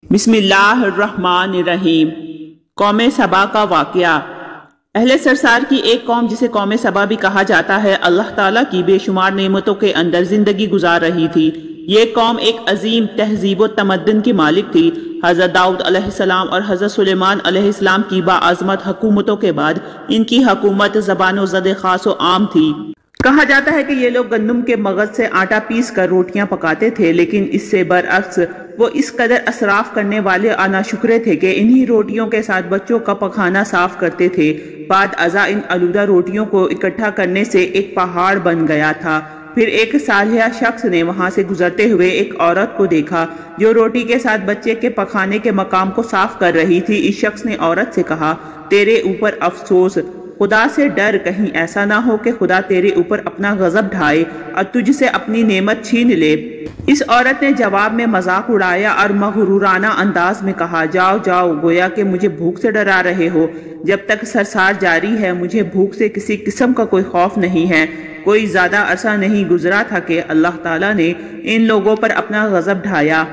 بسم اللہ الرحمن الرحیم۔ قوم سبا کا واقعہ۔ اہل سرسار کی ایک قوم جسے قوم سبا بھی کہا جاتا ہے، اللہ تعالیٰ کی بے شمار نعمتوں کے اندر زندگی گزار رہی تھی۔ یہ قوم ایک عظیم تہذیب و تمدن کی مالک تھی۔ حضرت داؤد علیہ السلام اور حضرت سلیمان علیہ السلام کی باعظمت حکومتوں کے بعد ان کی حکومت زبان و زد خاص و عام تھی۔ کہا جاتا ہے کہ یہ لوگ گندم کے مغز سے آٹا پیس کر روٹیاں پکاتے تھے، لیکن اس سے برعکس وہ اس قدر اسراف کرنے والے ناشکرے تھے کہ انہی روٹیوں کے ساتھ بچوں کا پخانہ صاف کرتے تھے۔ بعد ازاں ان آلودہ روٹیوں کو اکٹھا کرنے سے ایک پہاڑ بن گیا تھا۔ پھر ایک صالحہ شخص نے وہاں سے گزرتے ہوئے ایک عورت کو دیکھا جو روٹی کے ساتھ بچے کے پخانے کے مقام کو صاف کر رہی تھی۔ اس شخص نے عورت سے کہا، تیرے اوپر افسوس، خدا سے ڈر، کہیں ایسا نہ ہو کہ خدا تیرے اوپر اپنا غضب ڈھائے اور تجھ سے اپنی نعمت چھین لے۔ اس عورت نے جواب میں مذاق اڑایا اور مغرورانہ انداز میں کہا، جاؤ جاؤ، گویا کہ مجھے بھوک سے ڈرا رہے ہو۔ جب تک سرسار جاری ہے مجھے بھوک سے کسی قسم کا کوئی خوف نہیں ہے۔ کوئی زیادہ عرصہ نہیں گزرا تھا کہ اللہ تعالیٰ نے ان لوگوں پر اپنا غضب ڈھایا۔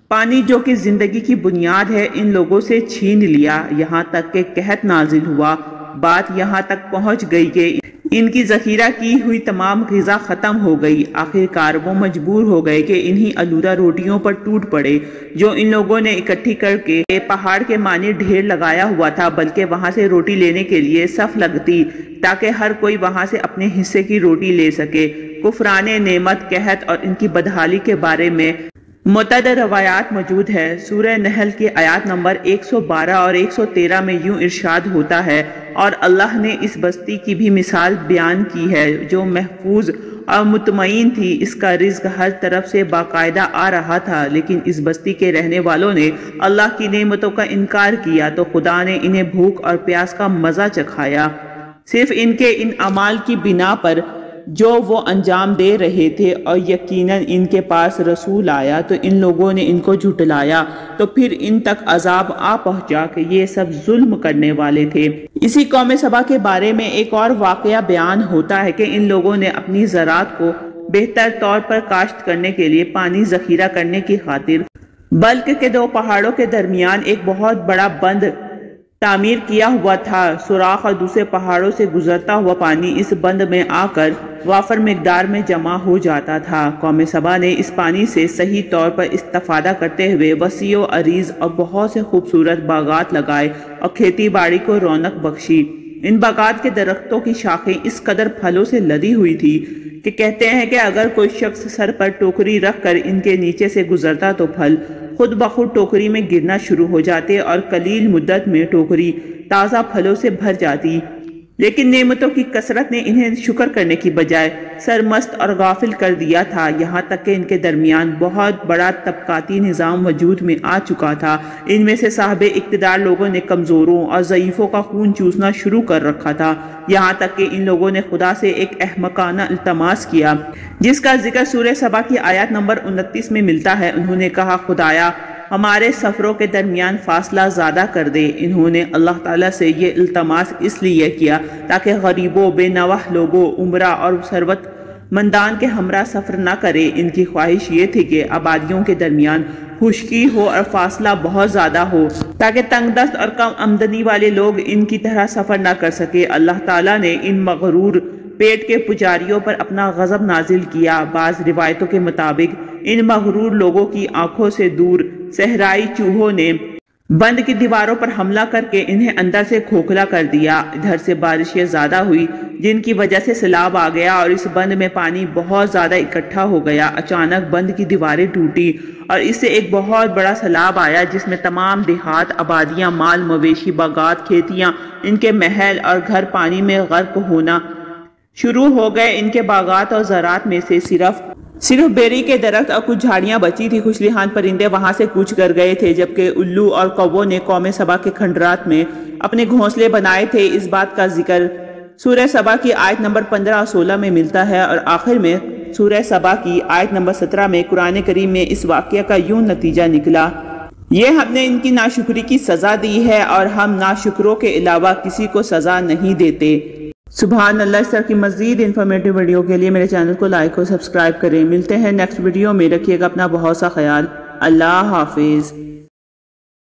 پانی جو کہ زندگی کی بنیاد ہے ان لوگوں سے چھین لیا، یہاں تک کہ قحط نازل ہوا۔ بات یہاں تک پہنچ گئی کہ ان کی ذخیرہ کی ہوئی تمام غذا ختم ہو گئی۔ آخر کار وہ مجبور ہو گئے کہ انہی آلودہ روٹیوں پر ٹوٹ پڑے جو ان لوگوں نے اکٹھی کر کے پہاڑ کے معنی ڈھیر لگایا ہوا تھا، بلکہ وہاں سے روٹی لینے کے لیے صف لگتی تاکہ ہر کوئی وہاں سے اپنے حصے کی روٹی لے سکے۔ کفران نعمت، قحط اور ان کی بدحالی کے بارے میں متعدد روایات موجود ہے۔ سورہ نحل کی آیات نمبر 112 اور 113 میں یوں ارشاد ہوتا ہے، اور اللہ نے اس بستی کی بھی مثال بیان کی ہے جو محفوظ اور مطمئن تھی۔ اس کا رزق ہر طرف سے باقاعدہ آ رہا تھا، لیکن اس بستی کے رہنے والوں نے اللہ کی نعمتوں کا انکار کیا تو خدا نے انہیں بھوک اور پیاس کا مزہ چکھایا۔ صرف ان کے ان اعمال کی بنا پر جو وہ انجام دے رہے تھے، اور یقیناً ان کے پاس رسول آیا تو ان لوگوں نے ان کو جھٹلایا، تو پھر ان تک عذاب آ پہنچا کہ یہ سب ظلم کرنے والے تھے۔ اسی قوم سبا کے بارے میں ایک اور واقعہ بیان ہوتا ہے کہ ان لوگوں نے اپنی زراعت کو بہتر طور پر کاشت کرنے کے لیے پانی ذخیرہ کرنے کی خاطر بلک کے دو پہاڑوں کے درمیان ایک بہت بڑا بند تعمیر کیا ہوا تھا۔ سوراخ اور دوسرے پہاڑوں سے گزرتا ہوا پانی اس بند میں آ کر وافر مقدار میں جمع ہو جاتا تھا۔ قوم سبا نے اس پانی سے صحیح طور پر استفادہ کرتے ہوئے وسیع و عریض اور بہت سے خوبصورت باغات لگائے اور کھیتی باڑی کو رونق بخشی۔ ان باغات کے درختوں کی شاخیں اس قدر پھلوں سے لدی ہوئی تھی کہ کہتے ہیں کہ اگر کوئی شخص سر پر ٹوکری رکھ کر ان کے نیچے سے گزرتا تو پھل خود بخود ٹوکری میں گرنا شروع ہو جاتے اور قلیل مدت میں ٹوکری تازہ پھلوں سے بھر جاتی۔ لیکن نعمتوں کی کثرت نے انہیں شکر کرنے کی بجائے سرمست اور غافل کر دیا تھا، یہاں تک کہ ان کے درمیان بہت بڑا طبقاتی نظام وجود میں آ چکا تھا۔ ان میں سے صاحب اقتدار لوگوں نے کمزوروں اور ضعیفوں کا خون چوسنا شروع کر رکھا تھا، یہاں تک کہ ان لوگوں نے خدا سے ایک احمقانہ التماس کیا جس کا ذکر سورہ سبا کی آیات نمبر 29 میں ملتا ہے۔ انہوں نے کہا، خدایا ہمارے سفروں کے درمیان فاصلہ زیادہ کر دے۔ انہوں نے اللہ تعالیٰ سے یہ التماس اس لیے کیا تاکہ غریبوں، بے نواح لوگوں، عمرہ اور ثروت مندان کے ہمراہ سفر نہ کرے۔ ان کی خواہش یہ تھی کہ آبادیوں کے درمیان خشکی ہو اور فاصلہ بہت زیادہ ہو تاکہ تنگ دست اور کم آمدنی والے لوگ ان کی طرح سفر نہ کر سکے۔ اللہ تعالیٰ نے ان مغرور پیٹ کے پجاریوں پر اپنا غضب نازل کیا۔ بعض روایتوں کے مطابق ان مغرور لوگوں کی آنکھوں سے دور صحرائی چوہوں نے بند کی دیواروں پر حملہ کر کے انہیں اندر سے کھوکھلا کر دیا۔ ادھر سے بارشیں زیادہ ہوئی جن کی وجہ سے سیلاب آ گیا اور اس بند میں پانی بہت زیادہ اکٹھا ہو گیا۔ اچانک بند کی دیواریں ٹوٹی اور اس سے ایک بہت بڑا سیلاب آیا جس میں تمام دیہات، آبادیاں، مال مویشی، باغات، کھیتیاں، ان کے محل اور گھر پانی میں غرق ہونا شروع ہو گئے۔ ان کے باغات اور زراعت میں سے صرف بیری کے درخت اور کچھ جھاڑیاں بچی تھی۔ خوش لحان پرندے وہاں سے کوچ کر گئے تھے، جبکہ الو اور کووں نے قوم سبا کے کھنڈرات میں اپنے گھونسلے بنائے تھے۔ اس بات کا ذکر سورہ سبا کی آیت نمبر 15 اور 16 میں ملتا ہے، اور آخر میں سورہ سبا کی آیت نمبر 17 میں قرآن کریم میں اس واقعہ کا یوں نتیجہ نکلا، یہ ہم نے ان کی ناشکری کی سزا دی ہے اور ہم ناشکروں کے علاوہ کسی کو سزا نہیں دیتے۔ سبحان اللہ۔ اس طرح کی مزید انفارمیٹیو ویڈیو کے لیے میرے چینل کو لائک اور سبسکرائب کریں۔ ملتے ہیں نیکسٹ ویڈیو میں، رکھیے گا اپنا بہت سا خیال۔ اللہ حافظ۔